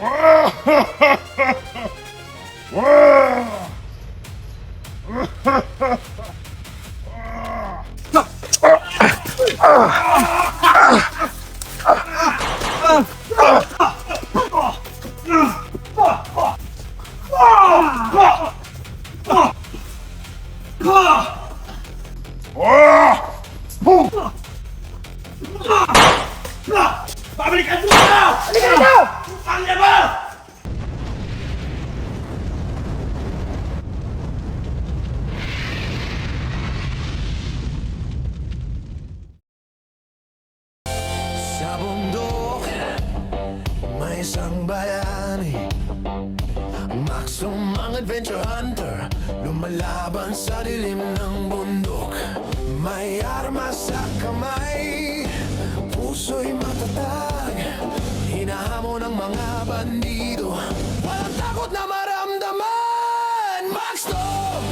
Pabalikan mo na! Halika na! Ang ba? Sa bundok, may isang bayani, Maxum ang adventure hunter, lumalaban sa dilim ng bundok. May armas sa kamay, puso'y matatag, hinahamon ng mga bandido, walang takot na maramdaman. Maxum!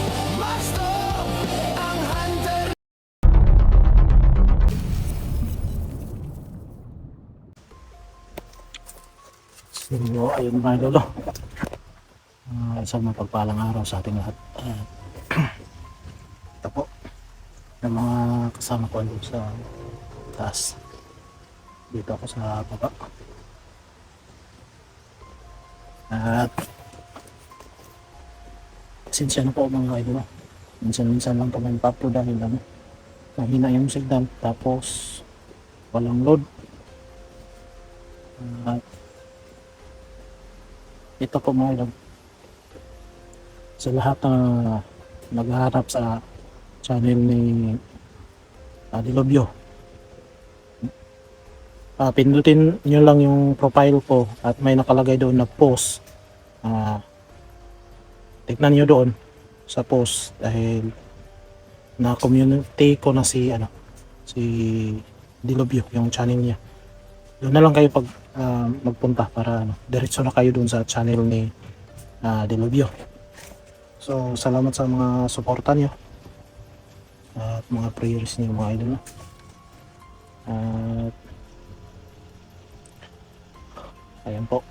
Maxum! Ang hunter. So, ayun mga idolo. Isang mapagpalang araw sa ating lahat. Ito po ng mga kasama ko doon sa taas. Dito ako sa baba. At pasensya na po mga idolo. Minsan-minsan lang kami pa-upload dahil mahina yung signal. Tapos walang load. At ito po mga idol, sa lahat na naghahanap sa channel ni Dilobyo, pindutin nyo lang yung profile ko at may nakalagay doon na post. Tignan nyo doon sa post dahil na community ko na si Dilobyo, yung channel niya. Doon na lang kayo pag magpunta para diretso na kayo doon sa channel ni Dilobyo. So salamat sa mga suporta nyo at mga prayers niyo mga idol. At ayan po,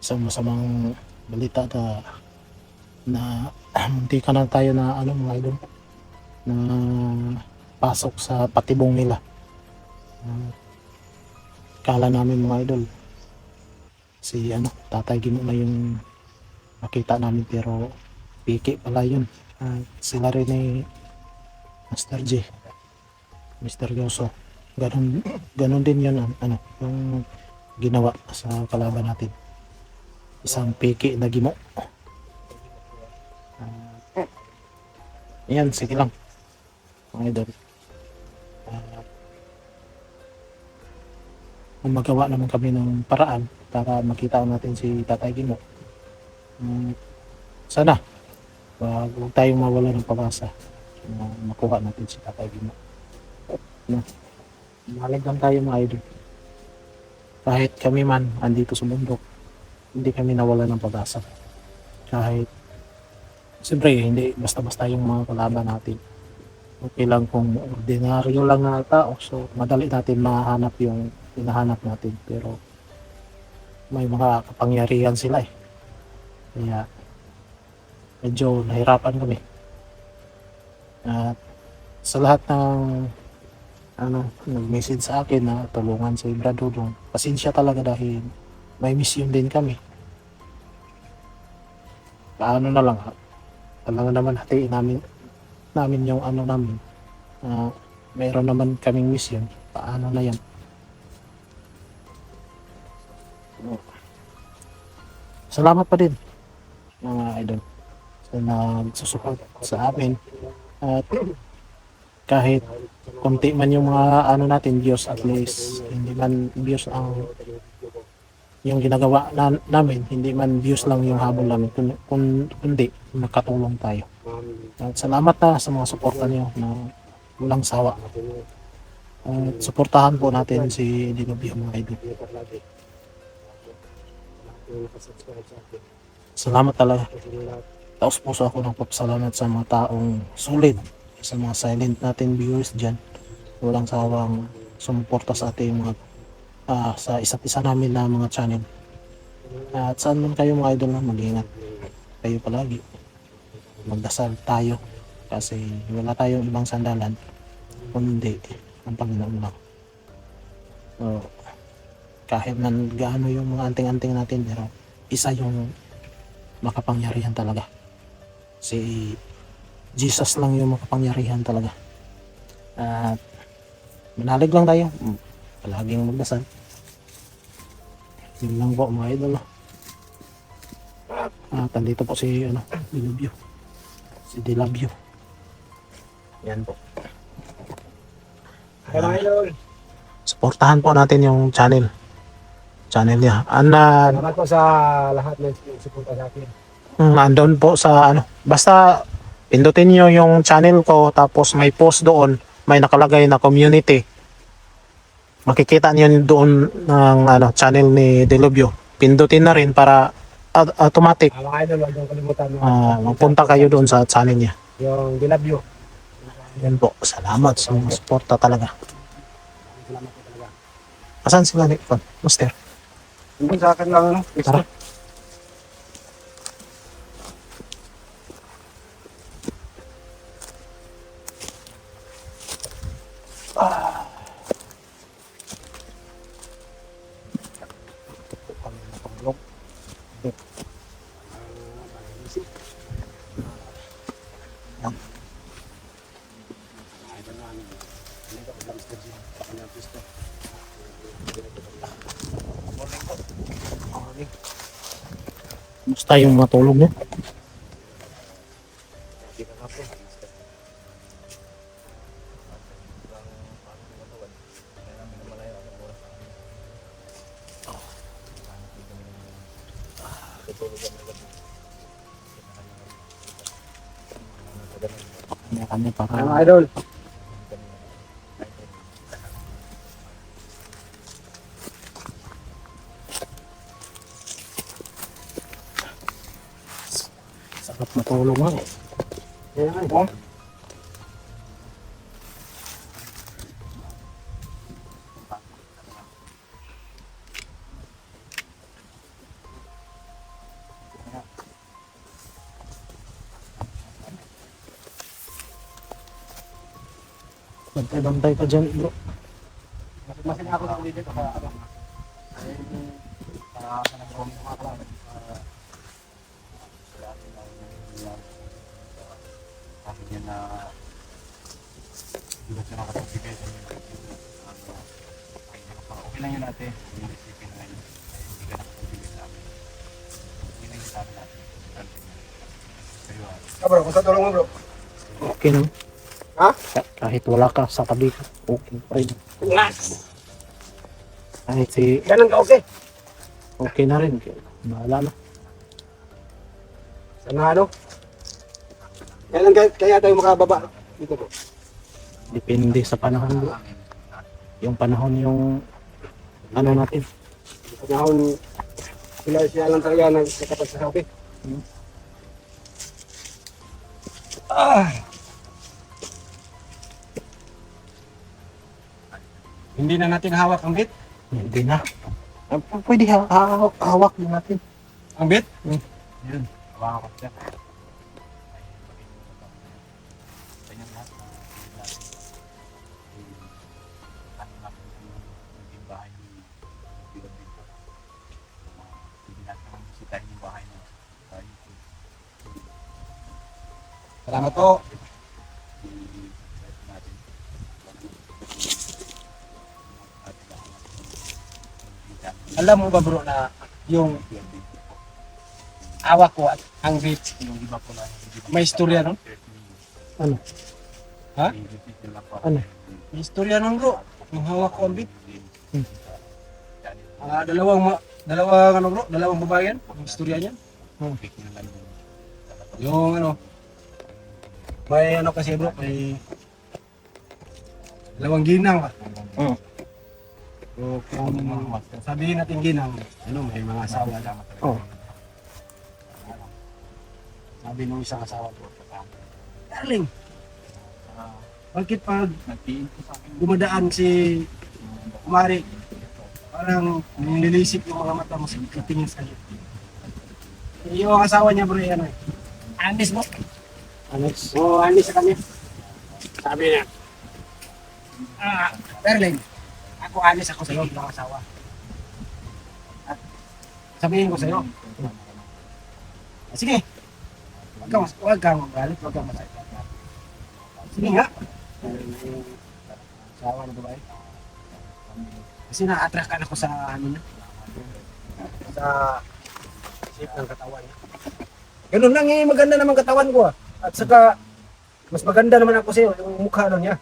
isang masamang balita na munti ka na tayo na mga idol na pasok sa patibong nila. Kala namin mga idol si Tatay Gimo na yung nakita namin, pero piki pala yun. Sila rin ni Master J, Mr. Yoso, ganun din yun yung ginawa sa kalaban natin, isang piki na Gimo. Ayan, sige lang mga idol. Magawa naman kami ng paraan para makita natin si Tatay Gimo. Sana huwag tayong mawala ng pag-asa na makuha natin si Tatay Gimo. Mahalag lang tayo mga idol. Kahit kami man andito sa bundok, hindi kami nawala ng pag-asa. Kahit siyempre hindi basta-basta yung mga kalaban natin. Okay lang kung ordinaryo lang na tao, so madali natin mahanap yung hinahanap natin, pero may mga kapangyarihan sila kaya medyo nahirapan kami. At sa lahat ng nag-message sa akin na tulungan si Brad Dudong, pasensya talaga dahil may mission din kami. Paano na lang talaga naman hatiin namin yung namin. Mayroon naman kaming mission, paano na yan. Salamat pa din mga idol sa nagsusupport sa amin, at kahit konti man yung mga natin views, at least hindi man views ang yung ginagawa namin, hindi man views lang yung habol namin, kundi makatulong tayo. At salamat sa mga suporta niyo na walang sawa. At suportahan po natin si Dilobyo mga idol. Salamat talaga. Taos puso ako ng papasalamat sa mga taong solid, sa mga silent natin viewers dyan. Walang sawang sumuporta sa ating mga sa isa't isa namin na mga channel. At saan man kayo mga idol, mag-ingat kayo palagi. Magdasal tayo kasi wala tayong ibang sandalan kundi ang Panginoon lang. So, kahit nan gaano yung mga anting-anting natin, pero isa yung makapangyarihan talaga. Si Jesus lang yung makapangyarihan talaga. At manalig lang tayo. Palaging magdasal. Yun lang po mga idol. At andito po si Dilabyo. Si Dilabyo. Yan po. Mga idol. Suportahan po natin yung channel niya. Salamat po sa lahat ng suporta sa akin. Andun po sa basta pindutin nyo yung channel ko, tapos may post doon, may nakalagay na community. Makikita niyo doon ng channel ni Dilabyo. Pindutin na rin para automatic Mga idol, huwag niyong kalimutan magpunta kayo doon sa channel niya. yung Dilabyo. Yan po. Salamat sa mga suporta talaga. Salamat po talaga. Asan sila ni Master? Hindi sa akin lang, Tara. Musta yung mga tulog niya? Kanya para Mga idol. sarap matulog nga eh. Yan ay, bom. Bantay-bantay ka dyan bro. Masin ako ng video para ano. Para sa nagawang mga kalaban. Sabi niya na hindi ba siya nakatagbigay sa inyo. Okay lang yun natin. Yung isipin na yun. Hindi ka nakatagbigay sa amin. Hindi na yung sabi natin. Bro, kung sa tulong mo bro. Okay no? Ha? Kahit wala ka sa tabi ko, okay pa rin. Yes! Kahit si Ganun ka okay. okay na rin. Bahala na. Sana ano? Kaya tayo makababa dito bro. Depende sa panahon bro. Yung panahon yung natin. Panahon siya lang talaga nagkakapagsasabi. Hindi na natin hawak ang bit. Hindi na. Pwede hawak din natin. Ang bit? Yan. Hawakan ko siya. Salamat po. Alam mo ba bro na yung awak ko at ang beach, may istorya no? Ano? Ha? Ano? May istorya no bro, yung hawak ko ang beach. Dalawang babae yan, ang istorya niyan. Yung may kasi bro, may dalawang ginang ba? So, kung sabihin natin ginang, may mga asawa lang. Oh. Sabi nung isang asawa ko, darling, bakit pag dumadaan si Kumari, parang nilisip yung mga mata mo sa titingin sa iyo. Yung asawa niya bro, ano eh. Anis mo. Anis. Oo, anis sa kanya. Sabi niya, Berlin, ako anis ako sa iyo bilang asawa. At sabihin ko sa iyo, sige, huwag kang magalit, huwag kang masakit. Sige nga. Asawa na babae. Kasi na-attract ka na ako sa ano niya. Sa shape ng katawan niya. Ganun lang eh, maganda naman katawan ko ah. At saka, mas maganda naman ako sa'yo, yung mukha lang niya.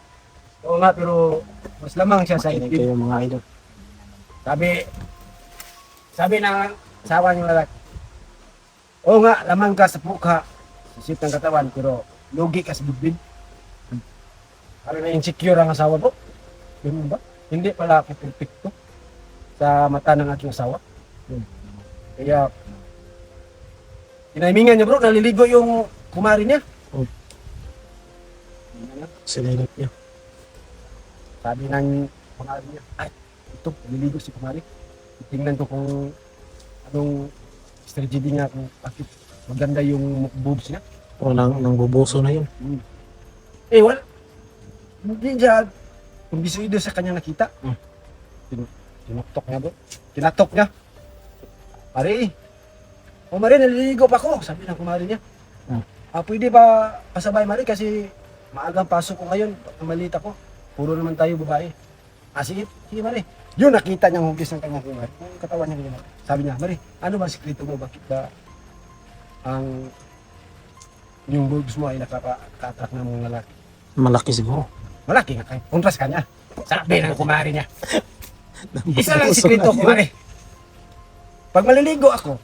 Oo nga, pero mas lamang siya sa Makinig itim. kayo mga idol. Sabi ng asawa niyo lalaki, oo nga, lamang ka sa mukha, sa shape ng katawan, pero lugi ka sa bibig. Ano na insecure ang asawa ko? Ganun ba? Hindi pala ako perfecto sa mata ng aking asawa. Kaya, tinaimingan niya bro, naliligo yung kumari niya. Sinilip niya. Sabi ng kumari niya, ay, ito, naliligo si kumari. Tingnan ko kung anong strategy niya, kung bakit maganda yung boobs niya. O nang bubuso na yun. Eh, wala. Hindi siya, kung bisuido sa kanya nakita. Tinuktok niya bro. Tinatok niya. Mari, o Mari, naliligo pa ako. Sabi ng kumari niya. Pwede ba pasabay Mari kasi maagang pasok ko ngayon. Malita ko. Puro naman tayo babae. Sige, sige Mari. Yun, nakita niyang hugis ng kanyang kumari. Yung katawan niya ganyan. Sabi niya, Mari, ano ba sikreto mo? Bakit ba ang yung boobs mo ay nakaka-attract ng mga lalaki? Malaki siguro. Malaki nga kayo. Kontras ka niya. Sabi ng kumari niya. Isa lang sikreto ko, Mari. Pag maliligo ako,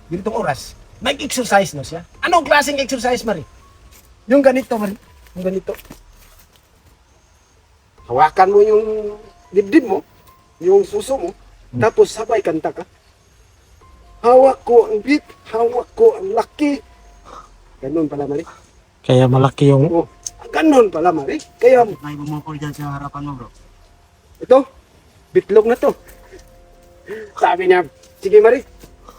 ganitong oras, mag-exercise no siya. Anong klaseng exercise, Mari? Yung ganito, Mari. Yung ganito. Hawakan mo yung dibdib mo, yung suso mo, tapos sabay kanta ka. Hawak ko ang beat, hawak ko ang laki. Ganun pala, Mari. Kaya malaki yung... Oh, ganun pala, Mari. Kaya, May bumukol dyan sa harapan mo, bro. ito, bitlog na to. Sabi niya, sige Mari,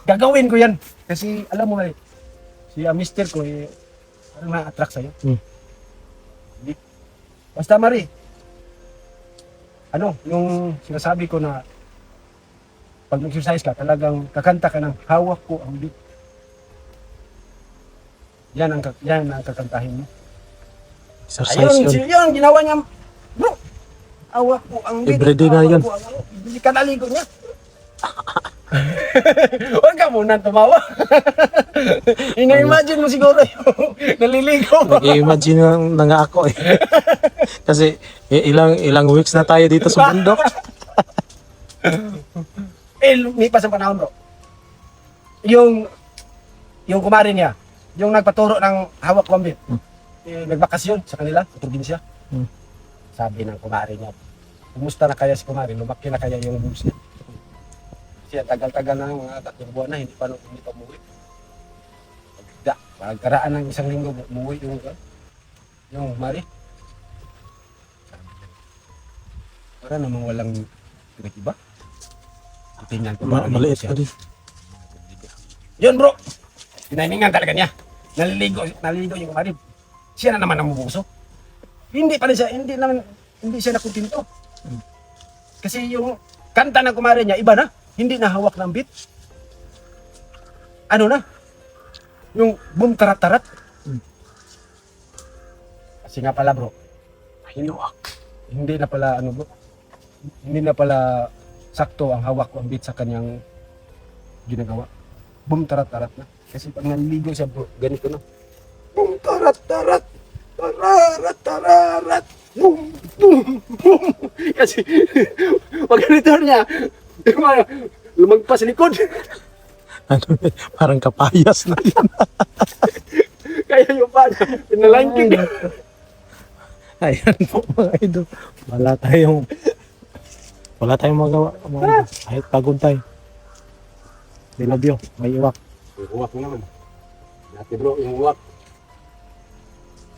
gagawin ko yan. Kasi alam mo Mari, si mister ko eh, parang na-attract sa'yo. Hindi. Basta Mari, ano, yung sinasabi ko na pag nag-exercise ka, talagang kakanta ka ng hawak ko ang beat. Yan ang kakantahin mo. Exercise yun. Yun, ginawa niya. Bro, hawak ko ang beat. Everyday na yun. Hindi ka naligo niya. Huwag ka muna tumawa. Ina-imagine mo siguro yung naliligo. Nag-i-imagine na nga ako eh. Kasi ilang weeks na tayo dito sa bundok. Lumipas ang panahon bro. Yung kumari niya, yung nagpaturo ng hawak ko ang beat, nagbakasyon sa kanila, sa probinsya. Sabi ng kumari niya, kumusta na kaya si kumari, lumaki na kaya yung boobs niya. Kasi tagal-tagal na mga 3 buwan na, hindi pa umuwi. Pagkaraan ng 1 linggo, umuwi yung kumari. Para namang walang pinag-iba. Tingnan ko. Maliit pa din. Yun bro, tinamingan talaga niya. Naliligo yung kumari. Siya na naman ang mubuso. Hindi siya nakutinto. Kasi yung kanta ng kumari niya, iba na. Hindi na hawak ng beat. Ano na? Yung boom tarat-tarat. Kasi nga pala bro, hindi na pala ano bro, hindi na pala sakto ang hawak ko ang beat sa kanyang ginagawa. Boom tarat-tarat na. Kasi pag naliligo siya bro, ganito na. Boom tarat-tarat. Tararat-tararat. Boom, boom, boom. Kasi pag ganito niya, lumagpas sa likod. Ano, parang kapayas na yun. Kaya yung pa, pinalangking. Ayan po mga idol. Wala tayong magawa mga idol. Kahit pagod tayo. I love you. May iwak. Yung uwak mo naman. Dati bro, yung uwak.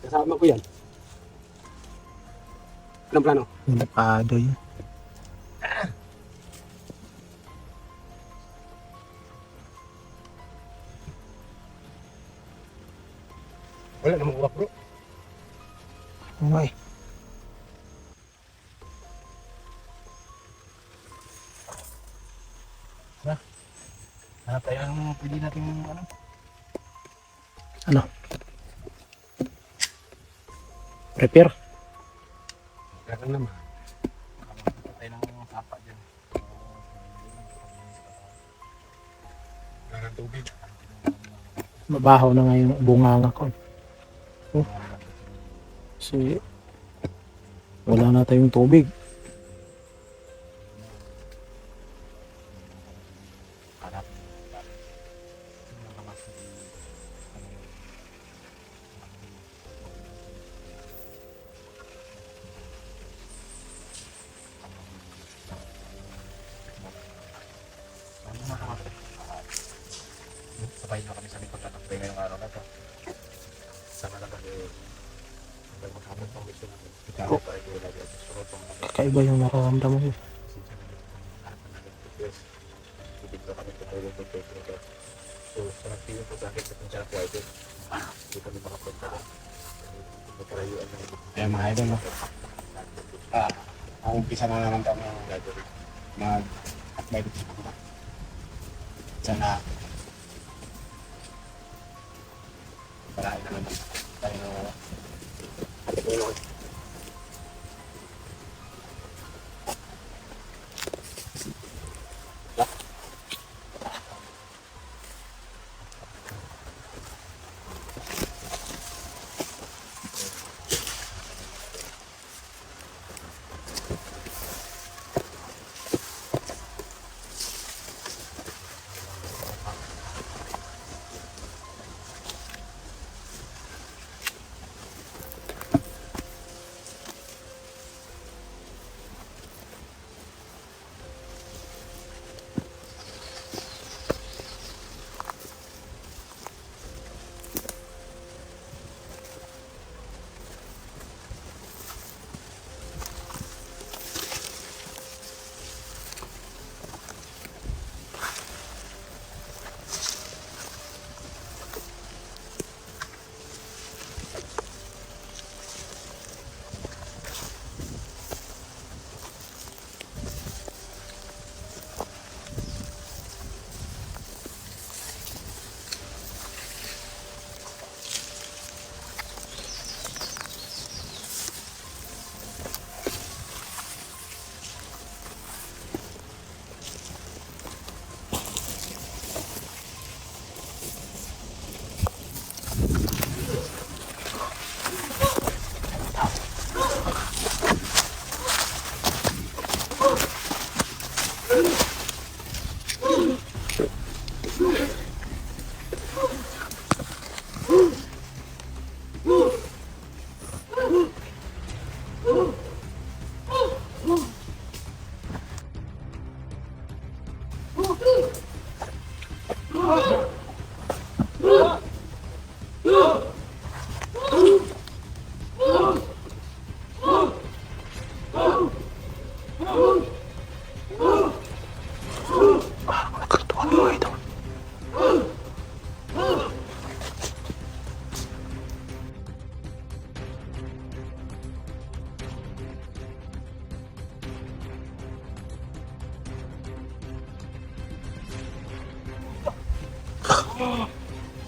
Kasama ko yan. Anong plano? Napado yun. Wala namang uwak bro. Okay. Hanap tayo ang pwede natin ano. Ano? Prepare. Kaya naman. Hanap tayo ng sapa dyan. Ng tubig. Mabaho na nga yung bunganga ko. Oh. Kasi wala na tayong tubig. Sabay na kami sa likod at ngayong araw na to. Sana na kami magkamot pang gusto namin. Ikaw pa rin yung lagi at gusto ko Kakaiba yung nararamdaman ko. Hindi ko kami tutulong ng pwede. So, sa nagpili po sa akin sa pinsa na pwede. Hindi kami makapunta ko. Magkarayuan ng kaya mga idol, no? Ang umpisa na naman tayo mag-akbay dito sa mga. Sana parahin na naman tayo tulong.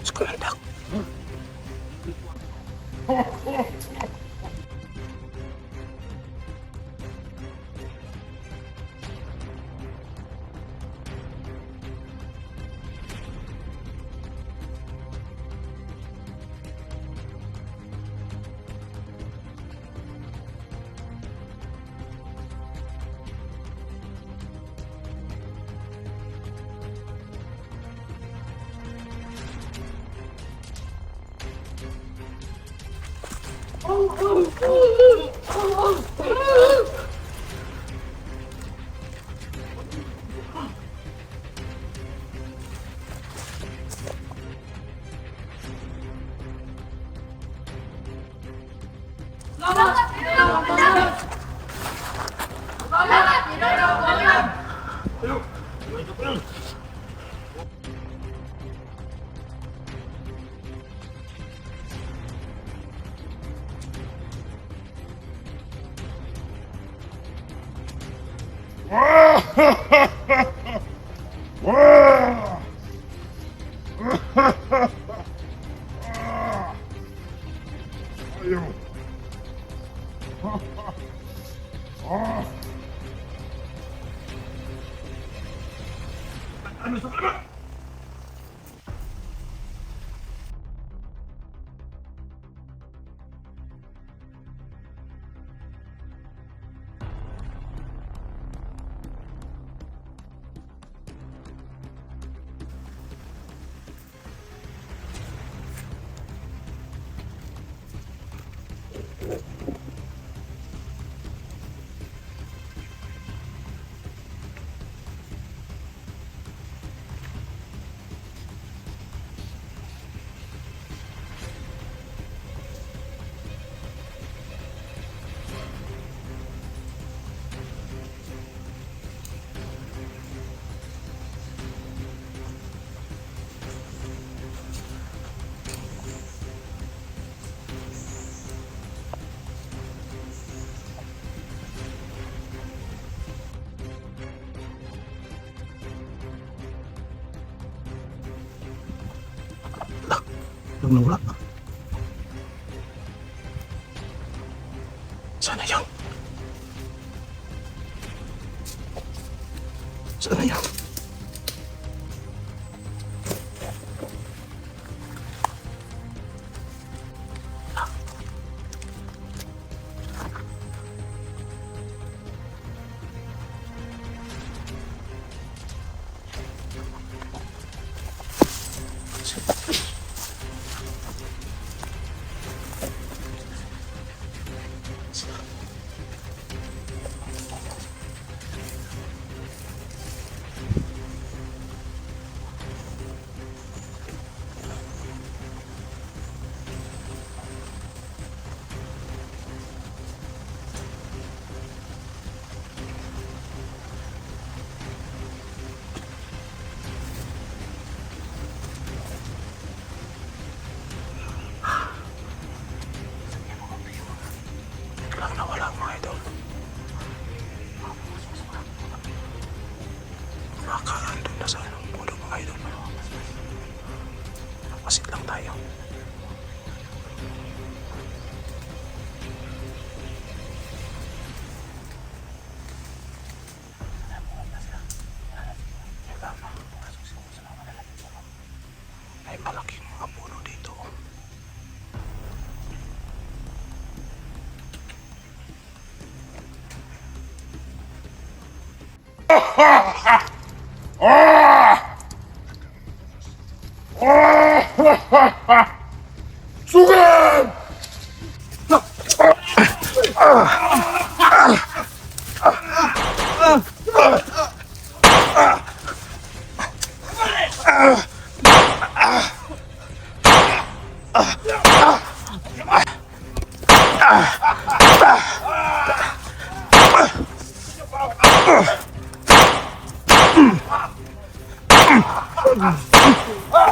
Squirdak. Ayaw. Ano sa kama? Yung nawala. Sana yun? Sana yun? Biglang nawala mga idol. Baka nandun na sa anong pulo mga idol. Pasit lang tayo. Ay malaking mga puno dito. Sugan!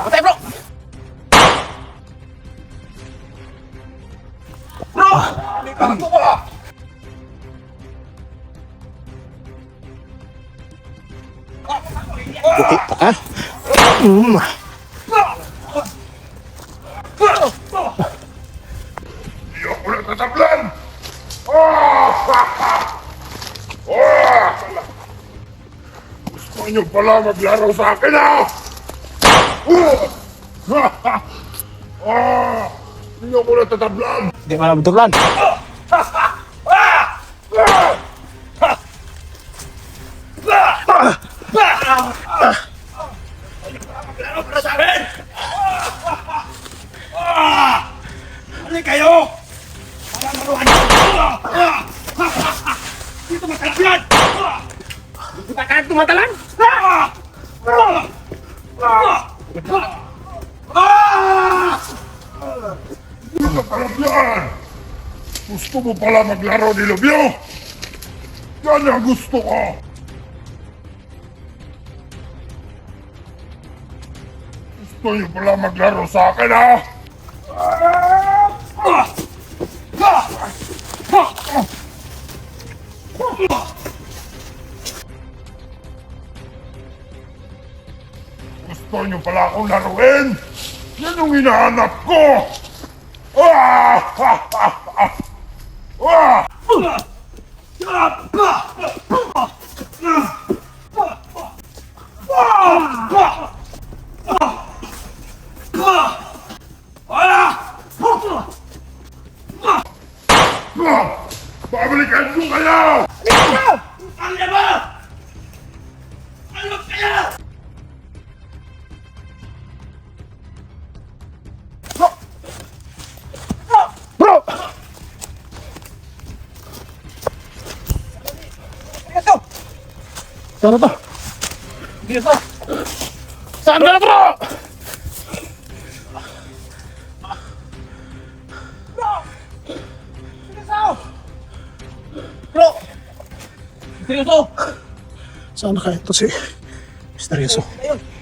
Patay bro! Ha? Di ako natatablan! Gusto nyo pala maglaro sa akin, ha? Di ako natatablan! Hindi mo na betulan. Ano kayo? Para maruhan nyo! Dito matalapyan! Di ba kaya tumatalan? Dito matalapyan! Gusto mo pala maglaro ni Lubyo? Yan ang gusto ko! Gusto nyo pala maglaro sa akin, ha? Gusto niyo pala akong laruin? Yan yung hinahanap ko! Ah! Ha, ha, ha. Ah! Ah! Babalikan ko kayo! Bro! Ito! Saan na to? Dito. Saan ka na, bro? Bro! Seryoso! Saan na kaya ito si Misteryoso? Ayun!